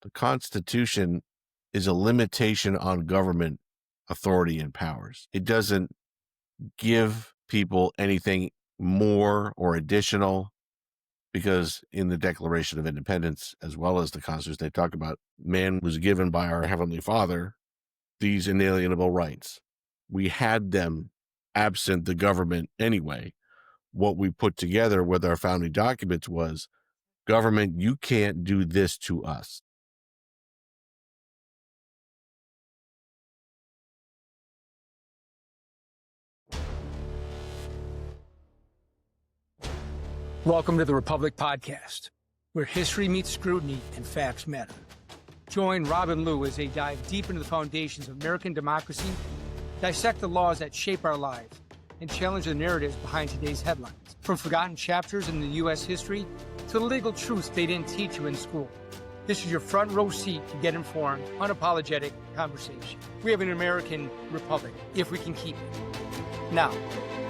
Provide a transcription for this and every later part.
The Constitution is a limitation on government authority and powers. It doesn't give people anything more or additional, because in the Declaration of Independence, as well as the Constitution, they talk about man was given by our Heavenly Father these inalienable rights. We had them absent the government anyway. What we put together with our founding documents was, government, you can't do this to us. Welcome to the Republic Podcast, where history meets scrutiny and facts matter. Join Rob and Lou as they dive deep into the foundations of American democracy, dissect the laws that shape our lives, and challenge the narratives behind today's headlines. From forgotten chapters in the U.S. history to the legal truths they didn't teach you in school. This is your front row seat to get informed, unapologetic conversation. We have an American republic, if we can keep it. Now,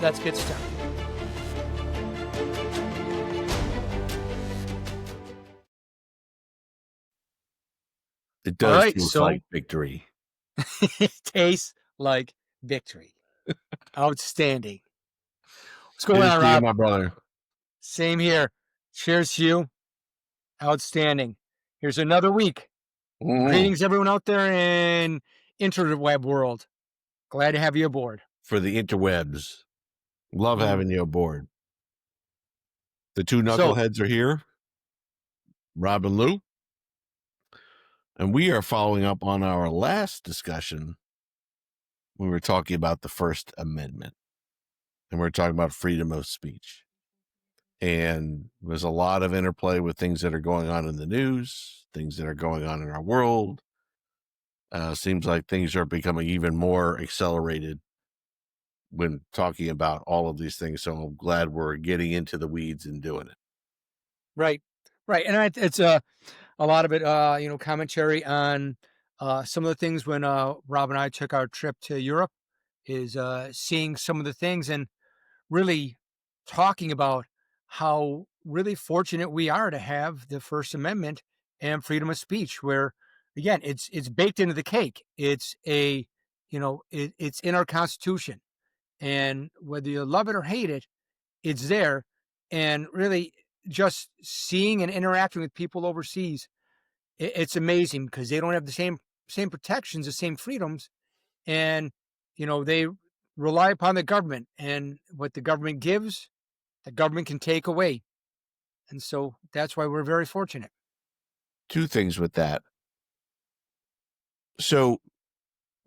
let's get started. It does taste like victory. It tastes like victory. Outstanding. What's going on, Rob? My brother. Same here. Cheers to you. Outstanding. Here's another week. Greetings, everyone out there in interweb world. Glad to have you aboard. For the interwebs. Love having you aboard. The two knuckleheads are here. Rob and Lou. And we are following up on our last discussion. We were talking about the First Amendment. And we're talking about freedom of speech. And there's a lot of interplay with things that are going on in the news, things that are going on in our world. Seems like things are becoming even more accelerated when talking about all of these things. So I'm glad we're getting into the weeds and doing it. Right. And it's a lot of it, commentary on some of the things when Rob and I took our trip to Europe, is seeing some of the things and really talking about how really fortunate we are to have the First Amendment and freedom of speech, where, again, it's baked into the cake. It's it's in our Constitution. And whether you love it or hate it, it's there. And really just seeing and interacting with people overseas, it's amazing because they don't have the same protections, the same freedoms. And, they rely upon the government, and what the government gives, the government can take away. And so that's why we're very fortunate. Two things with that. So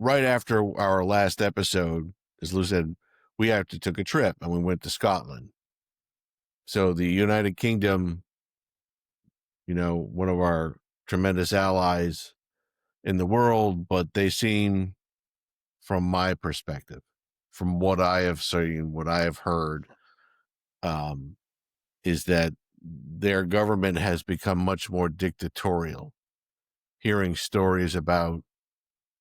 right after our last episode, as Lou said, we actually took a trip and we went to Scotland. So the United Kingdom, one of our tremendous allies in the world, but they seem, from my perspective, from what I have seen, what I have heard, is that their government has become much more dictatorial. Hearing stories about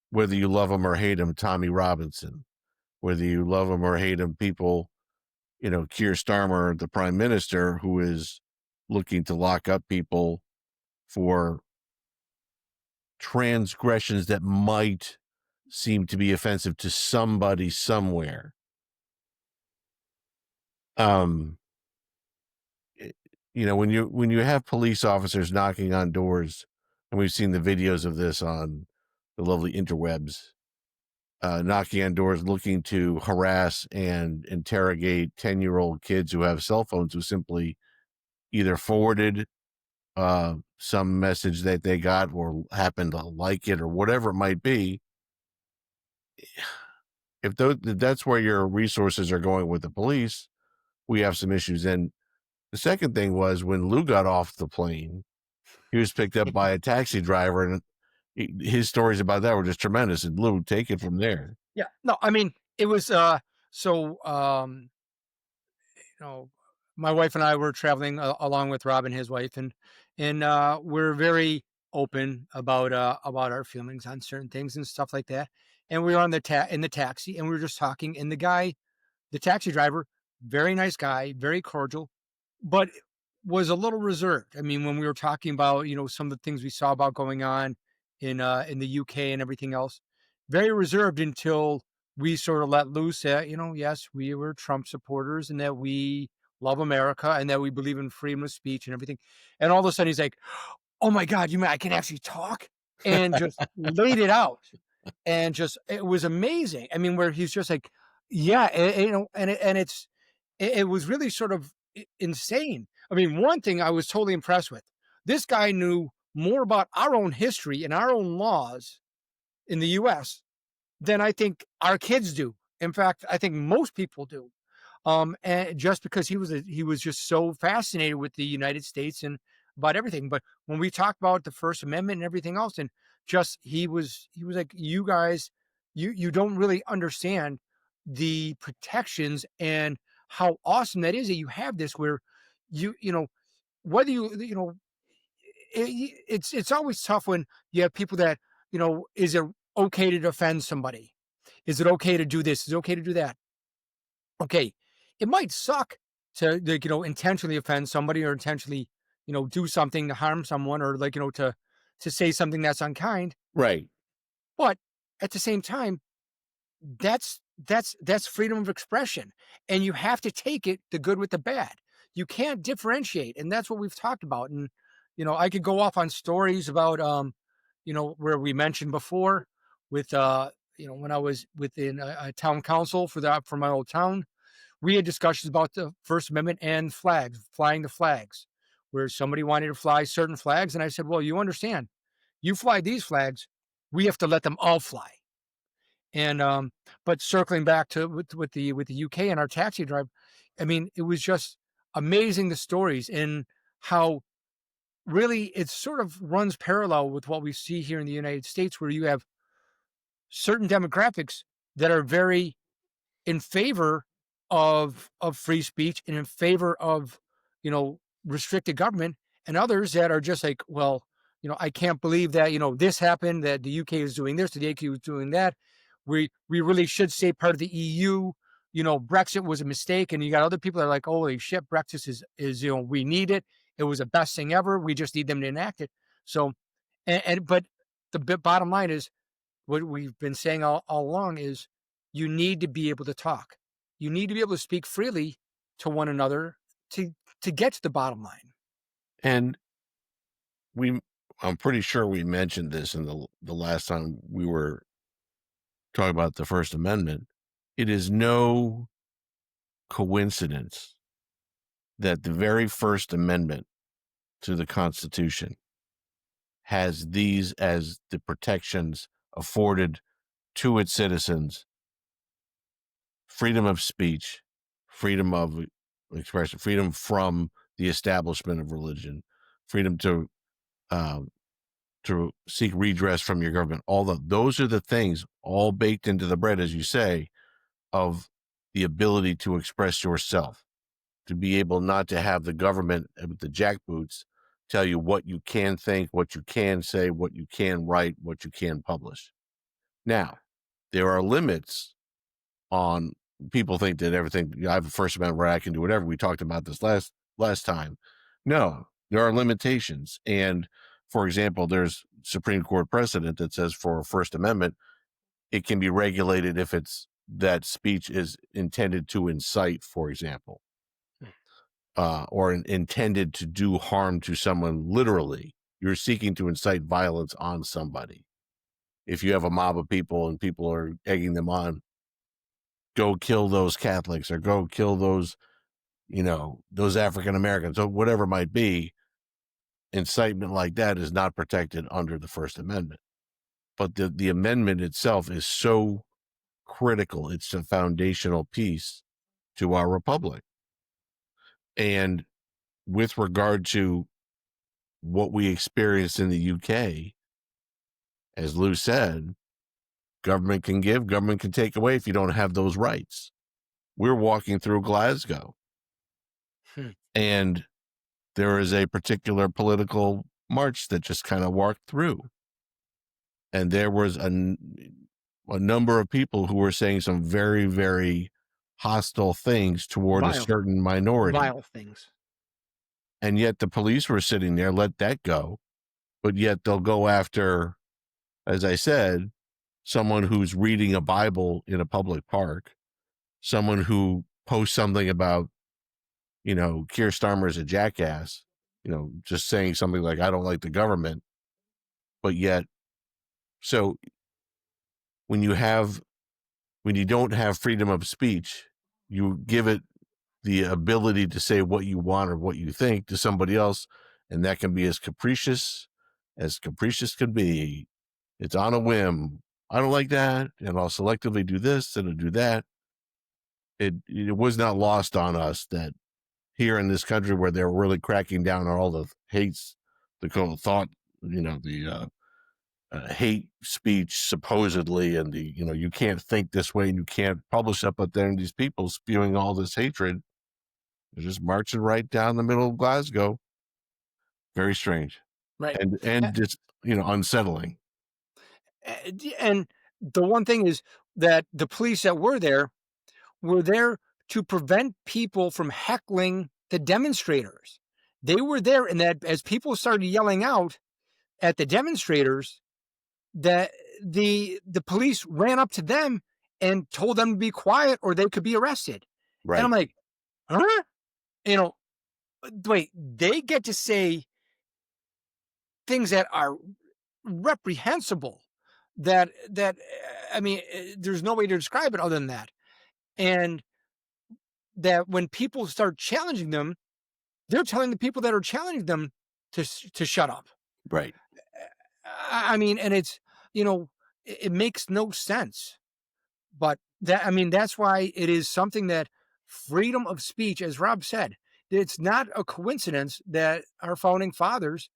whether you love him or hate him, Tommy Robinson, whether you love him or hate him, people, Keir Starmer, the prime minister, who is looking to lock up people for transgressions that might seem to be offensive to somebody somewhere. When you have police officers knocking on doors, and we've seen the videos of this on the lovely interwebs, knocking on doors looking to harass and interrogate 10-year-old kids who have cell phones, who simply either forwarded some message that they got or happened to like it or whatever it might be. If that's where your resources are going with the police, we have some issues. And the second thing was, when Lou got off the plane, he was picked up by a taxi driver, and his stories about that were just tremendous. And Lou, take it from there. Yeah, no, I mean, it was, my wife and I were traveling along with Rob and his wife, and we're very open about our feelings on certain things and stuff like that. And we were on in the taxi, and we were just talking, and the taxi driver, very nice guy, very cordial. But was a little reserved. I mean, when we were talking about, some of the things we saw about going on in the UK and everything else, very reserved until we sort of let loose that, yes, we were Trump supporters and that we love America and that we believe in freedom of speech and everything. And all of a sudden he's like, "Oh my God, you mean I can actually talk?" And just laid it out. And just it was amazing. I mean, where he's just like, yeah, it was really sort of insane. I mean, one thing I was totally impressed with, this guy knew more about our own history and our own laws in the US than I think our kids do. In fact, I think most people do. And just because he was just so fascinated with the United States and about everything. But when we talked about the First Amendment and everything else, and just he was like, you guys, you don't really understand the protections and how awesome that is that you have this where whether it's always tough when you have people that is it okay to defend somebody, is it okay to do this, is it okay to do that. Okay, it might suck to like, intentionally offend somebody or intentionally, do something to harm someone or like, to say something that's unkind. Right. But at the same time, that's freedom of expression. And you have to take it the good with the bad. You can't differentiate. And that's what we've talked about. And, I could go off on stories about where we mentioned before with when I was within a town council for my old town, we had discussions about the First Amendment and flags, flying the flags, where somebody wanted to fly certain flags. And I said, well, you understand, you fly these flags, we have to let them all fly. And but circling back to with the UK and our taxi drive, I mean, it was just amazing the stories and how really it sort of runs parallel with what we see here in the United States, where you have certain demographics that are very in favor of free speech and in favor of restricted government, and others that are just like, well, I can't believe that this happened, that the UK is doing this, the UK was doing that. We really should stay part of the EU. Brexit was a mistake, and you got other people that are like, holy shit, Brexit is we need it. It was the best thing ever. We just need them to enact it. So, but the bottom line is what we've been saying all along is you need to be able to talk. You need to be able to speak freely to one another to get to the bottom line. And we, I'm pretty sure we mentioned this in the last time we were talking about the First Amendment. It is no coincidence that the very First Amendment to the Constitution has these as the protections afforded to its citizens: freedom of speech, freedom of expression, freedom from the establishment of religion, freedom um, to seek redress from your government. Those are the things all baked into the bread, as you say, of the ability to express yourself, to be able not to have the government with the jackboots tell you what you can think, what you can say, what you can write, what you can publish. Now, there are limits on, people think that everything, I have a First Amendment where I can do whatever. We talked about this last time. No, there are limitations. And for example, there's Supreme Court precedent that says for a First Amendment, it can be regulated if it's that speech is intended to incite, for example, or intended to do harm to someone. Literally, you're seeking to incite violence on somebody. If you have a mob of people and people are egging them on, go kill those Catholics or go kill those, those African Americans, or whatever it might be, incitement like that is not protected under the First Amendment. But the amendment itself is so critical. It's a foundational piece to our republic. And with regard to what we experienced in the UK, as Lou said, government can give, government can take away if you don't have those rights. We're walking through Glasgow, and there is a particular political march that just kind of walked through. And there was a number of people who were saying some very, very hostile things toward a certain minority. Vile things. And yet the police were sitting there, let that go. But yet they'll go after, as I said, someone who's reading a Bible in a public park, someone who posts something about, Keir Starmer's a jackass, just saying something like, I don't like the government. But yet, so when you don't have freedom of speech, you give it the ability to say what you want or what you think to somebody else, and that can be as capricious can be. It's on a whim. I don't like that, and I'll selectively do this and I'll do that. It was not lost on us that here in this country, where they're really cracking down on all the hates, the thought, the hate speech supposedly, and you can't think this way and you can't publish up, but then these people spewing all this hatred, they're just marching right down the middle of Glasgow. Very strange, Right. and just unsettling. And the one thing is that the police that were there to prevent people from heckling the demonstrators. They were there, and that as people started yelling out at the demonstrators, that the police ran up to them and told them to be quiet or they could be arrested. And I'm Right. like, huh? You know, wait, they get to say things that are reprehensible. I mean, there's no way to describe it other than that. And that when people start challenging them, they're telling the people that are challenging them to shut up. Right. I mean, and it's, it makes no sense. But that's why it is something that freedom of speech, as Rob said, it's not a coincidence that our founding fathers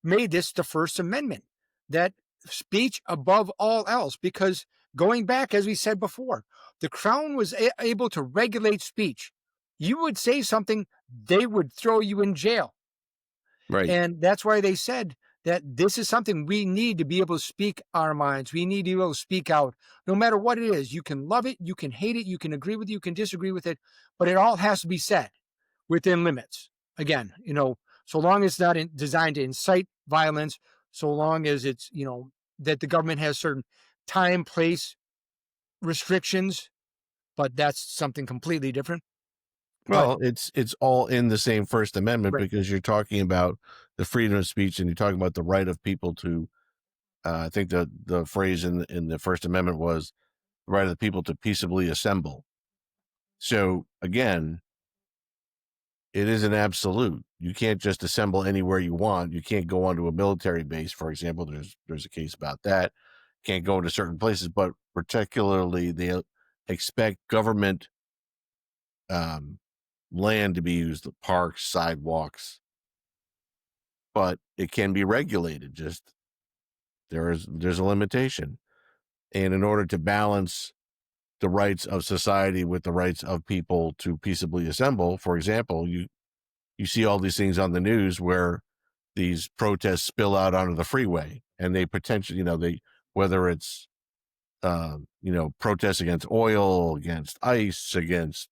made this the First Amendment, that speech above all else, because going back, as we said before, the crown was able to regulate speech. You would say something, they would throw you in jail. Right. And that's why they said that this is something we need to be able to speak our minds. We need to be able to speak out, no matter what it is. You can love it, you can hate it, you can agree with it, you can disagree with it, but it all has to be said within limits. Again, so long as it's not designed to incite violence, so long as it's, that the government has certain time, place restrictions, but that's something completely different. But Well, it's all in the same First Amendment, right, because you're talking about the freedom of speech, and you're talking about the right of people to. I think the phrase in the First Amendment was the right of the people to peaceably assemble. So again, it is an absolute. You can't just assemble anywhere you want. You can't go onto a military base, for example. There's a case about that. Can't go into certain places, but particularly they expect government land to be used, parks, sidewalks, but it can be regulated. Just there's a limitation, and in order to balance the rights of society with the rights of people to peaceably assemble, for example, you see all these things on the news where these protests spill out onto the freeway, and they potentially, whether it's protests against oil, against ice, against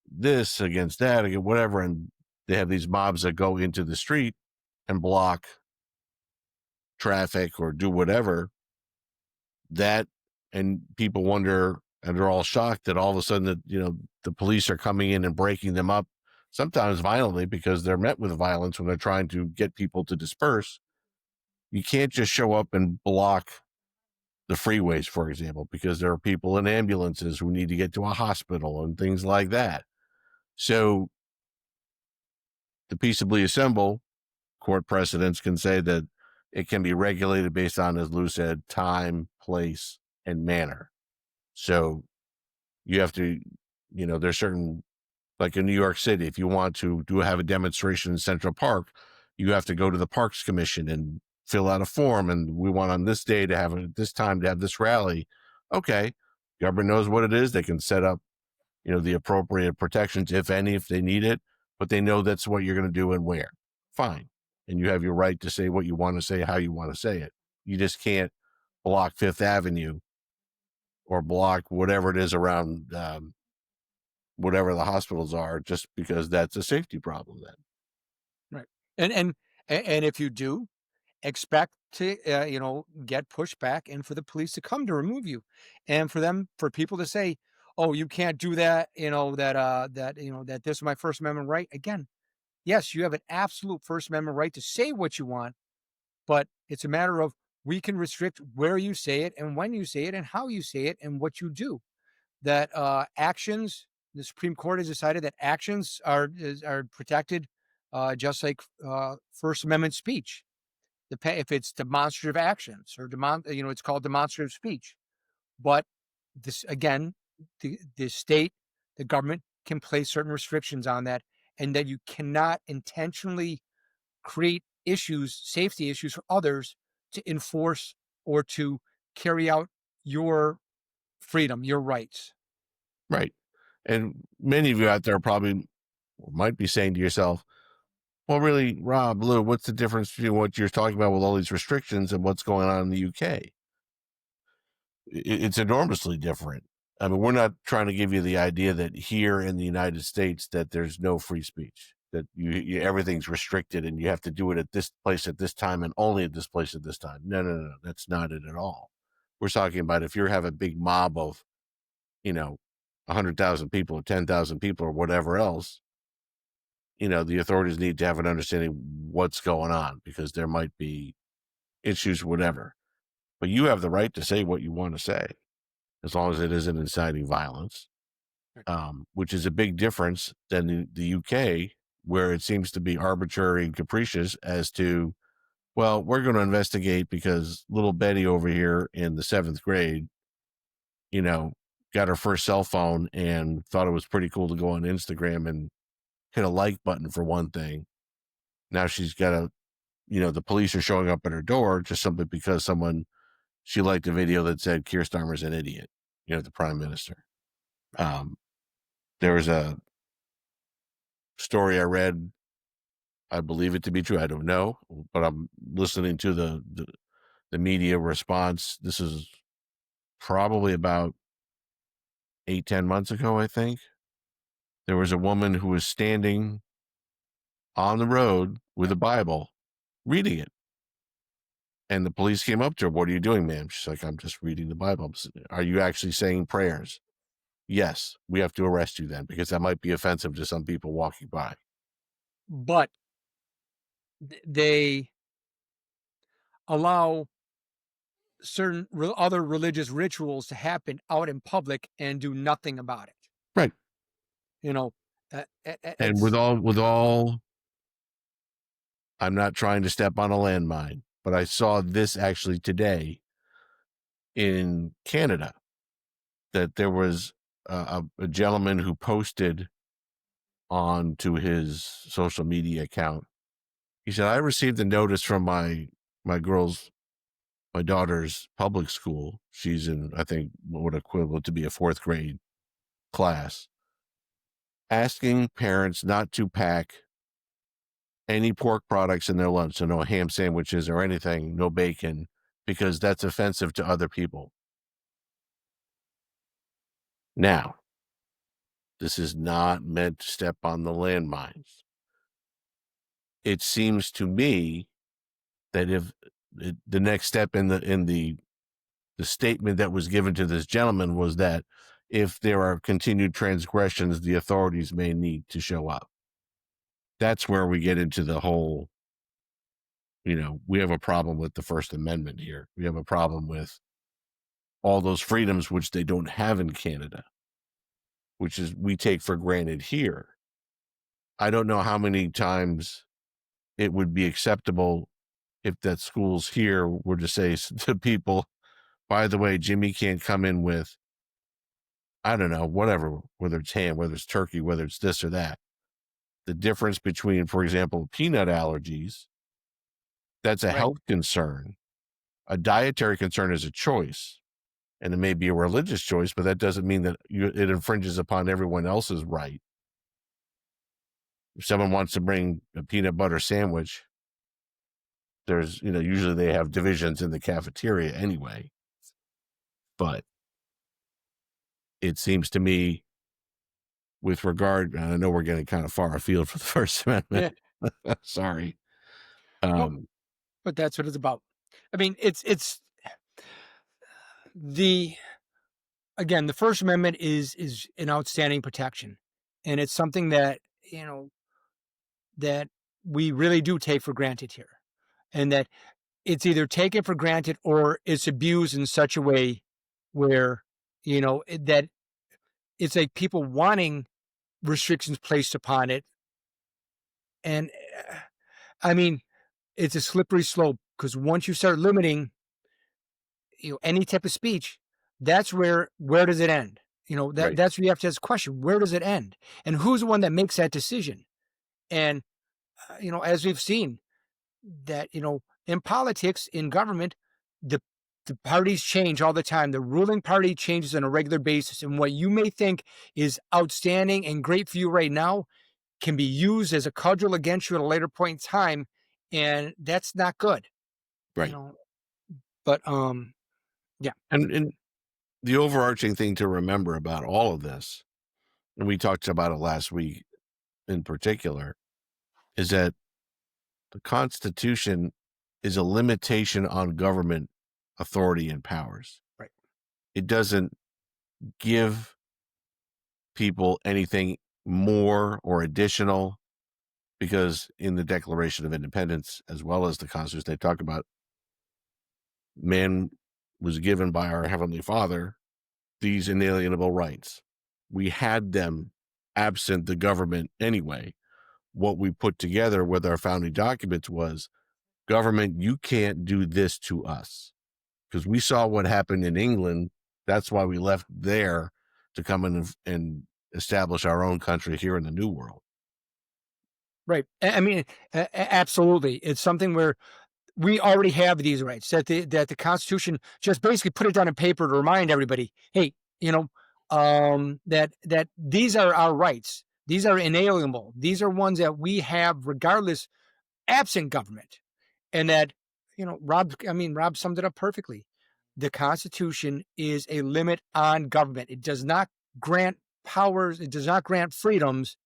this, against that, against whatever, and they have these mobs that go into the street and block traffic or do whatever. That, and people wonder, and they're all shocked that all of a sudden that the police are coming in and breaking them up, sometimes violently, because they're met with violence when they're trying to get people to disperse. You can't just show up and block the freeways, for example, because there are people in ambulances who need to get to a hospital and things like that. So to peaceably assemble, court precedents can say that it can be regulated based on, as Lou said, time, place, and manner. So you have to, there's certain, like in New York City, if you want to have a demonstration in Central Park, you have to go to the Parks Commission and fill out a form. And we want on this day to have this time to have this rally. Okay. Government knows what it is. They can set up, the appropriate protections, if any, if they need it, but they know that's what you're going to do and where. Fine. And you have your right to say what you want to say, how you want to say it. You just can't block Fifth Avenue or block whatever it is around whatever the hospitals are, just because that's a safety problem then. And if you do, expect to, get pushback and for the police to come to remove you, and for people to say, "Oh, you can't do that," that this is my First Amendment right. Again, yes, you have an absolute First Amendment right to say what you want, but it's a matter of we can restrict where you say it and when you say it and how you say it and what you do. That actions, the Supreme Court has decided that actions are protected, just like First Amendment speech. If it's demonstrative actions or it's called demonstrative speech. But this again, the state, the government can place certain restrictions on that, and that you cannot intentionally create issues, safety issues for others to enforce or to carry out your freedom, your rights. Right. And many of you out there probably might be saying to yourself, well, really, Rob, Lou, what's the difference between what you're talking about with all these restrictions and what's going on in the UK? It's enormously different. I mean, we're not trying to give you the idea that here in the United States that there's no free speech, that everything's restricted and you have to do it at this place at this time and only at this place at this time. No, no, no, that's not it at all. We're talking about if you have a big mob of, you know, 100,000 people or 10,000 people or whatever else, the authorities need to have an understanding what's going on because there might be issues, whatever. But you have the right to say what you want to say as long as it isn't inciting violence, which is a big difference than the UK, where it seems to be arbitrary and capricious as to, well, we're going to investigate because little Betty over here in the 7th grade, got her first cell phone and thought it was pretty cool to go on Instagram and hit a like button for one thing. Now she's got the police are showing up at her door just simply because she liked a video that said Keir Starmer's an idiot, the prime minister. There was a story I read. I believe it to be true. I don't know, but I'm listening to the media response. This is probably about 8-10 months ago, I think. There was a woman who was standing on the road with a Bible reading it. And the police came up to her. What are you doing, ma'am? She's like, I'm just reading the Bible. Are you actually saying prayers? Yes, we have to arrest you then because that might be offensive to some people walking by. But they allow certain other religious rituals to happen out in public and do nothing about it. Right. And with It's all, I'm not trying to step on a landmine, but I saw this actually today in Canada that there was a gentleman who posted onto his social media account. He said, I received a notice from my daughter's public school. She's in, I think, what would equivalent to be a 4th grade class, asking parents not to pack any pork products in their lunch. So no ham sandwiches or anything, no bacon, because that's offensive to other people. Now, this is not meant to step on the landmines. It seems to me that if the next step in the statement that was given to this gentleman was that if there are continued transgressions, the authorities may need to show up. That's where we get into the whole, we have a problem with the First Amendment here. We have a problem with all those freedoms, which they don't have in Canada, which is we take for granted here. I don't know how many times it would be acceptable if that schools here were to say to people, by the way, Jimmy can't come in with, I don't know, whatever, whether it's ham, whether it's turkey, whether it's this or that. The difference between, for example, peanut allergies, that's a right. health concern. A dietary concern is a choice. And it may be a religious choice, but that doesn't mean that it infringes upon everyone else's right. If someone wants to bring a peanut butter sandwich, there's, usually they have divisions in the cafeteria anyway. But it seems to me, with regard, and I know we're getting kind of far afield for the First Amendment. Yeah. Sorry. Well, Um, but that's what it's about. I mean, it's the again, the First Amendment is an outstanding protection, and it's something that that we really do take for granted here, and that it's either taken for granted or it's abused in such a way where that it's like people wanting restrictions placed upon it, and I mean, it's a slippery slope because once you start limiting any type of speech, that's where does it end? right, That's where you have to ask the question, where does it end? And who's the one that makes that decision? And as we've seen that, in politics, in government, the the parties change all the time. The ruling party changes on a regular basis. And what you may think is outstanding and great for you right now can be used as a cudgel against you at a later point in time. And that's not good, you right. know. But yeah, And the overarching thing to remember about all of this, and we talked about it last week in particular, is that the Constitution is a limitation on government authority and powers. right. It doesn't give people anything more or additional because in the Declaration of Independence, as well as the Constitution, they talk about man was given by our Heavenly Father these inalienable rights. We had them absent the government anyway. What we put together with our founding documents was government, you can't do this to us. Because we saw what happened in England. That's why we left there to come in and establish our own country here in the New World. Right. I mean, absolutely. It's something where we already have these rights that the Constitution just basically put it down on paper to remind everybody, hey, that these are our rights. These are inalienable. These are ones that we have regardless, absent government. And that, Rob summed it up perfectly. The Constitution is a limit on government. It does not grant powers. It does not grant freedoms.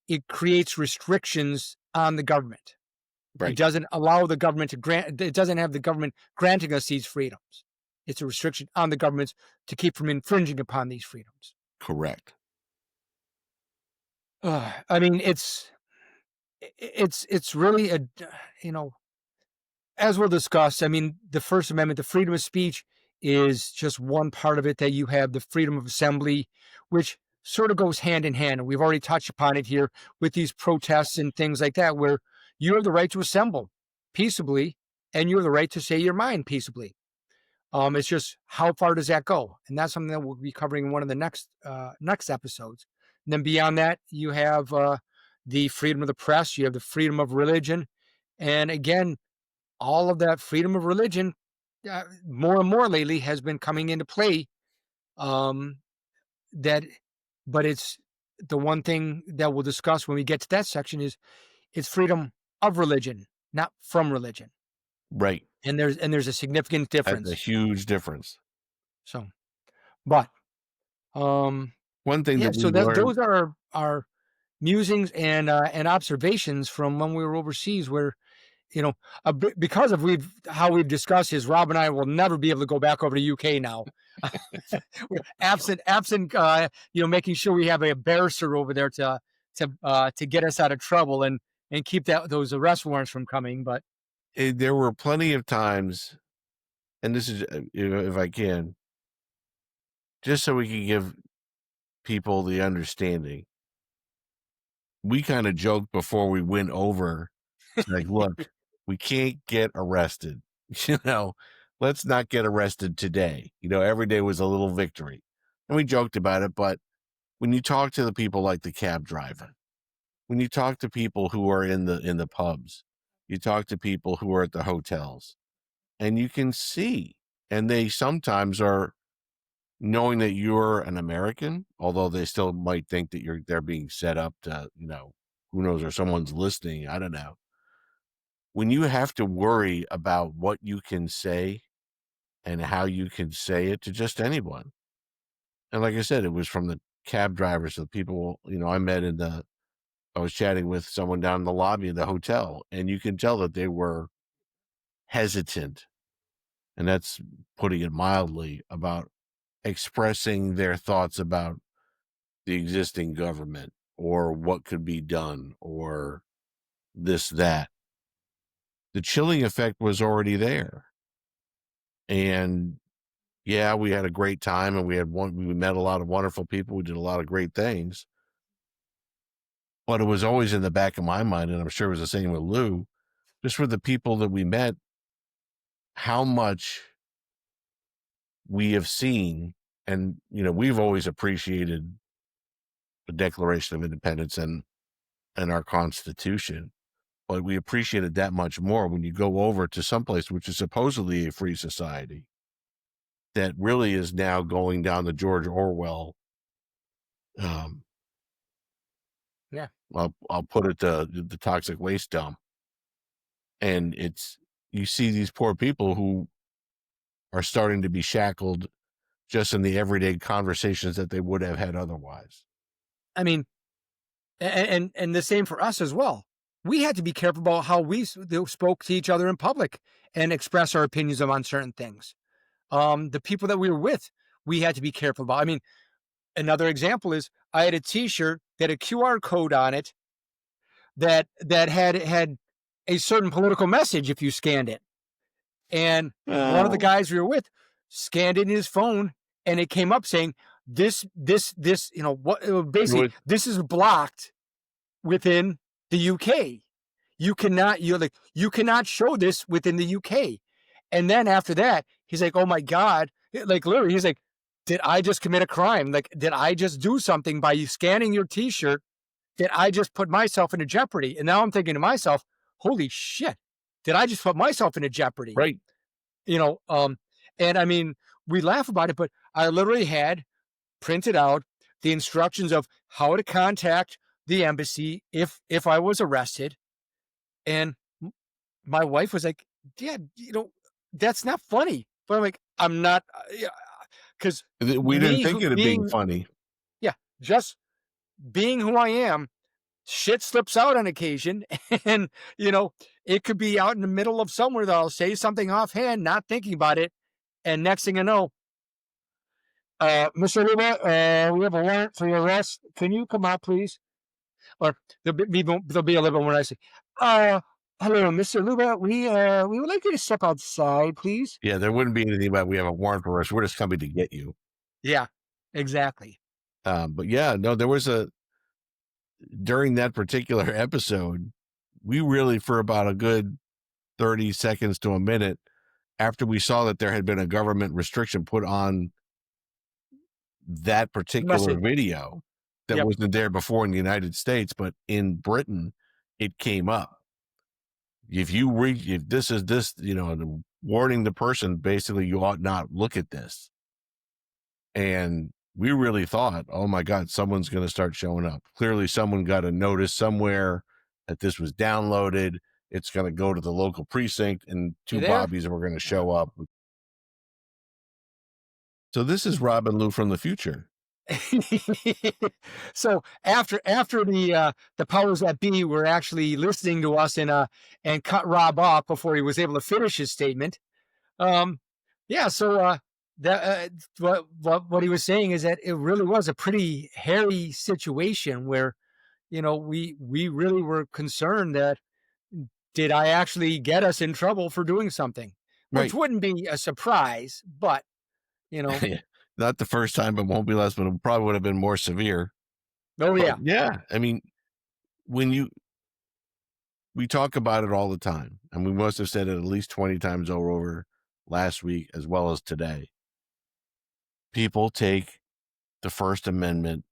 It creates restrictions on the government. It Right. doesn't allow the government to grant, it doesn't have the government granting us these freedoms. It's a restriction on the governments to keep from infringing upon these freedoms. Correct. I mean, it's really you know, as we'll discuss, I mean, the First Amendment, the freedom of speech is just one part of it that you have the freedom of assembly, which sort of goes hand in hand. And we've already touched upon it here with these protests and things like that, where you have the right to assemble peaceably and you have the right to say your mind peaceably. It's just how far does that go? And that's something that we'll be covering in one of the next episodes. And then beyond that, you have the freedom of the press, you have the freedom of religion. And again, all of that freedom of religion, more and more lately, has been coming into play. Um, that, but it's the one thing that we'll discuss when we get to that section is it's freedom of religion, not from religion, Right. and there's a significant That's a difference. huge difference. So, but um, One thing yeah, that so we learned, those are our musings and observations from when we were overseas, where because of how we've discussed is Rob and I will never be able to go back over to UK now. We're absent, making sure we have a barrister over there to get us out of trouble and keep those arrest warrants from coming. But there were plenty of times, and this is, if I can, just so we can give people the understanding, we kind of joked before we went over, like, look, we can't get arrested. You know, let's not get arrested today. Every day was a little victory. And we joked about it, but when you talk to the people like the cab driver, when you talk to people who are in the pubs, you talk to people who are at the hotels, and you can see, and they sometimes are knowing that you're an American, although they still might think that they're being set up to, who knows, or someone's listening. I don't know. When you have to worry about what you can say and how you can say it to just anyone. And like I said, it was from the cab drivers to the people, I met in the I was chatting with someone down in the lobby of the hotel, and you can tell that they were hesitant, and that's putting it mildly, about expressing their thoughts about the existing government or what could be done or this, that. The chilling effect was already there. And yeah, we had a great time, and we met a lot of wonderful people. We did a lot of great things. But it was always in the back of my mind, and I'm sure it was the same with Lou, just for the people that we met, how much we have seen. And, we've always appreciated the Declaration of Independence and our Constitution, but we appreciate it that much more when you go over to someplace which is supposedly a free society that really is now going down the George Orwell. Um, Yeah. I'll put it the toxic waste dump, and you see these poor people who are starting to be shackled just in the everyday conversations that they would have had otherwise. I mean, and the same for us as well. We had to be careful about how we spoke to each other in public and express our opinions on certain things. The people that we were with, we had to be careful about. I mean, another example is I had a T-shirt that had a QR code on it that had a certain political message if you scanned it. And one of the guys we were with scanned it in his phone, and it came up saying this, basically this is blocked within the UK. You cannot show this within the UK. And then after that, he's like, oh my God. Like literally, he's like, did I just commit a crime? Like, did I just do something by you scanning your T-shirt? Did I just put myself into jeopardy? And now I'm thinking to myself, holy shit, did I just put myself into jeopardy? Right. And I mean, we laugh about it, but I literally had printed out the instructions of how to contact the embassy if I was arrested. And my wife was like, yeah, that's not funny. But I'm like, I'm not, because we didn't think it being funny. Yeah, just being who I am, shit slips out on occasion. And, it could be out in the middle of somewhere that I'll say something offhand, not thinking about it. And next thing I know, Mr. Luba, we have a warrant for your arrest. Can you come out, please? Or there'll be a little bit more nicely. Hello, Mr. Luba. We would like you to step outside, please. Yeah, there wouldn't be anything about we have a warrant for us. We're just coming to get you. Yeah, exactly. But yeah, no, there was during that particular episode, we really, for about a good 30 seconds to a minute, after we saw that there had been a government restriction put on that particular video that wasn't there before in the United States, but in Britain, it came up. If this is warning the person, basically, you ought not look at this. And we really thought, oh my God, someone's going to start showing up. Clearly, someone got a notice somewhere that this was downloaded. It's going to go to the local precinct, and two bobbies were going to show up. So this is Rob and Lou from the future. So after the powers that be were actually listening to us and cut Rob off before he was able to finish his statement. So what he was saying is that it really was a pretty hairy situation where, we really were concerned that did I actually get us in trouble for doing something, which wouldn't be a surprise, but not the first time, but won't be less, but it probably would have been more severe. Oh yeah. But yeah. I mean, we talk about it all the time, and we must have said it at least 20 times over last week, as well as today. People take the First Amendment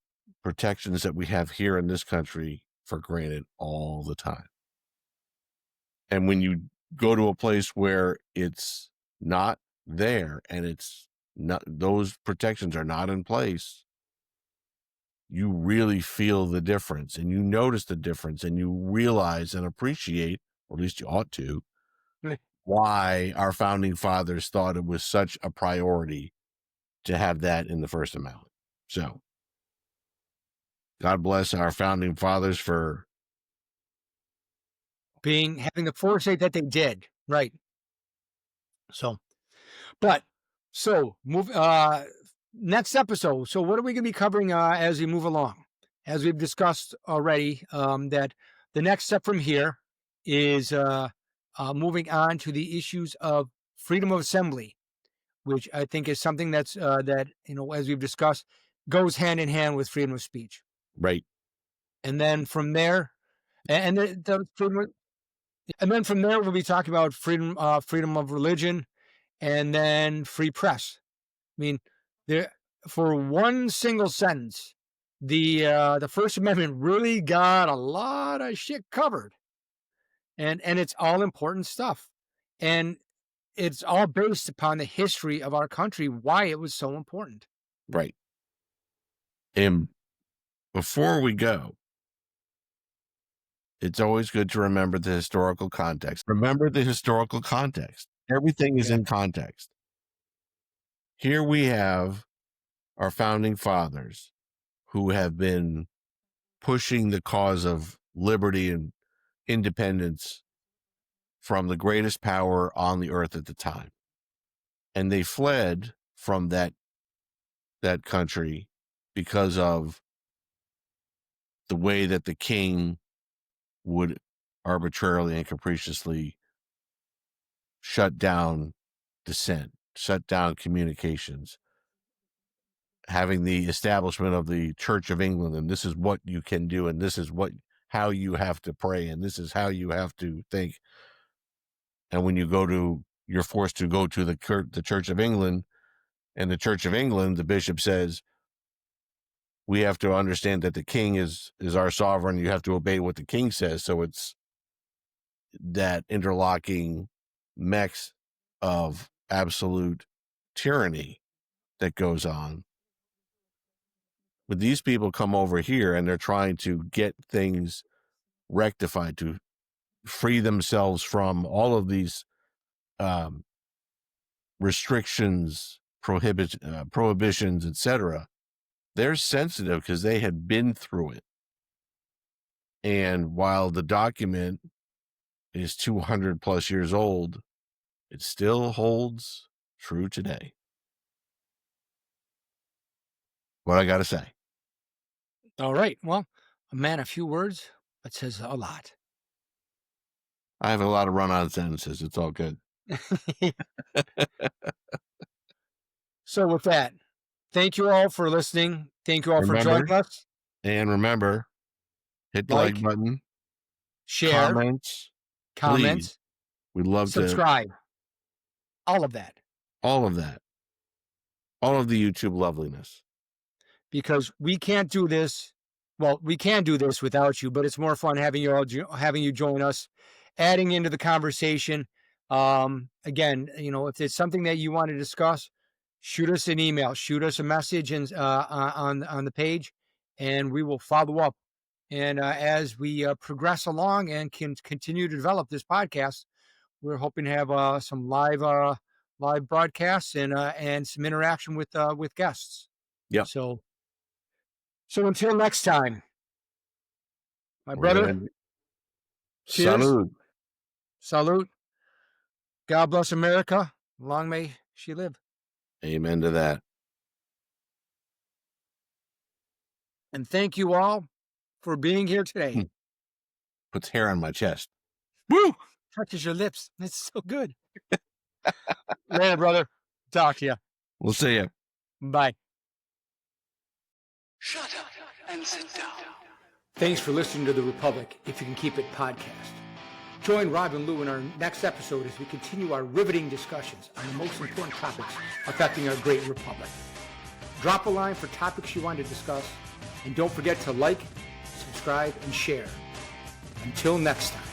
protections that we have here in this country for granted all the time. And when you go to a place where it's not there and it's not, those protections are not in place, you really feel the difference, and you notice the difference, and you realize and appreciate, or at least you ought to, why our founding fathers thought it was such a priority to have that in the First Amendment. So God bless our founding fathers for having the foresight that they did, right? So, move next episode. So, what are we going to be covering as we move along? As we've discussed already, that the next step from here is moving on to the issues of freedom of assembly, which I think is something that's that, as we've discussed, goes hand in hand with freedom of speech. Right. And then from there, and then from there, we'll be talking about freedom of religion, and then free press. I mean, there, for one single sentence, the First Amendment really got a lot of shit covered, and it's all important stuff, and it's all based upon the history of our country, why it was so important. Right. And before we go, it's always good to remember the historical context. Remember the historical context. Everything is in context. Here we have our founding fathers who have been pushing the cause of liberty and independence from the greatest power on the earth at the time. And they fled from that country because of the way that the king would arbitrarily and capriciously shut down dissent, shut down communications, having the establishment of the Church of England, and this is what you can do, and this is how you have to pray, and this is how you have to think. And when you're forced to go to the Church of England, and the Church of England, the bishop says, we have to understand that the king is our sovereign. You have to obey what the king says. So it's that interlocking mix of absolute tyranny that goes on. But these people come over here and they're trying to get things rectified, to free themselves from all of these restrictions, prohibitions, etc. They're sensitive because they had been through it. And while the document is 200 plus years old, it still holds true today. What I got to say. All right. Well, man, a few words, that says a lot. I have a lot of run-on sentences. It's all good. So with that, thank you all for listening. Thank you all for joining us. And remember, hit the like button, share, comments. Please. We'd love subscribe. All of that. All of that. All of the YouTube loveliness. Because we can't do this. Well, we can do this without you, but it's more fun having you join us, adding into the conversation. Again, if it's something that you want to discuss, shoot us an email, shoot us a message and on the page, and we will follow up. And as we progress along and can continue to develop this podcast, we're hoping to have some live broadcasts and some interaction with guests. Yeah. So until next time, my brother. Cheers. Salute. God bless America. Long may she live. Amen to that. And thank you all for being here today. Puts hair on my chest. Woo! Touches your lips. It's so good. Later, brother. Talk to you. We'll see you. Bye. Shut up and sit down. Thanks for listening to The Republic, If You Can Keep It podcast. Join Rob and Lou in our next episode as we continue our riveting discussions on the most important topics affecting our great republic. Drop a line for topics you want to discuss, and don't forget to like, subscribe, and share. Until next time.